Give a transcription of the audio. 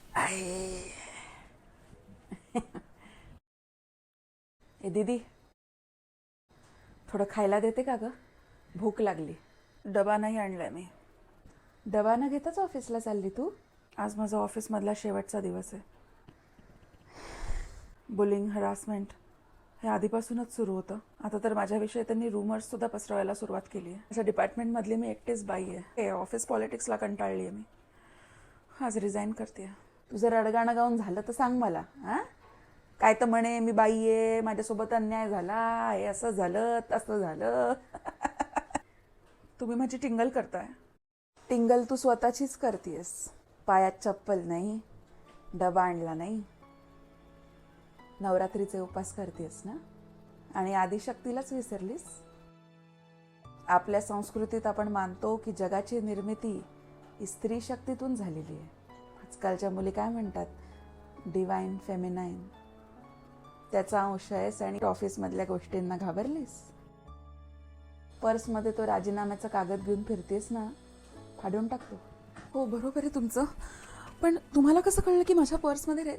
आहे. ए दीदी, थोडं खायला देते का ग? भूक लागली. डबा नाही आणलाय मी. डबा न घेताच ऑफिसला चालली तू? आज माझा ऑफिसमधला शेवटचा दिवस आहे. बुलिंग, हरासमेंट हे आधीपासूनच सुरू होतं. आता तर माझ्याविषयी त्यांनी रूमर्स सुद्धा पसरवायला सुरुवात केली आहे. माझ्या डिपार्टमेंटमधली मी एकटीच बाई आहे. ऑफिस पॉलिटिक्सला कंटाळली आहे मी. आज रिझाईन करते. तुझं रडगाणं गाऊन झालं तर सांग मला. हां, काय तर म्हणे मी बाई आहे, माझ्यासोबत अन्याय झाला, हे असं झालं तसं झालं. तुम्ही माझी टिंगल करताय. टिंगल तू स्वतःचीच करतेस. पायात चप्पल नाही, डबा आणला नाही, नवरात्रीचे उपास करतेस ना, आणि आदिशक्तीलाच विसरलीस. आपल्या संस्कृतीत आपण मानतो की जगाची निर्मिती ही स्त्री शक्तीतून झालेली आहे. आजकालच्या मुली काय म्हणतात, डिवाइन फेमिनाईन. त्याचा अंश आहेस आणि ऑफिसमधल्या गोष्टींना घाबरलीस. पर्समध्ये तो राजीनाम्याचा कागद घेऊन फिरतेस ना, फाडून टाकतो. हो, बरोबर आहे तुमचं. पण तुम्हाला कसं कळलं की माझ्या पर्समध्ये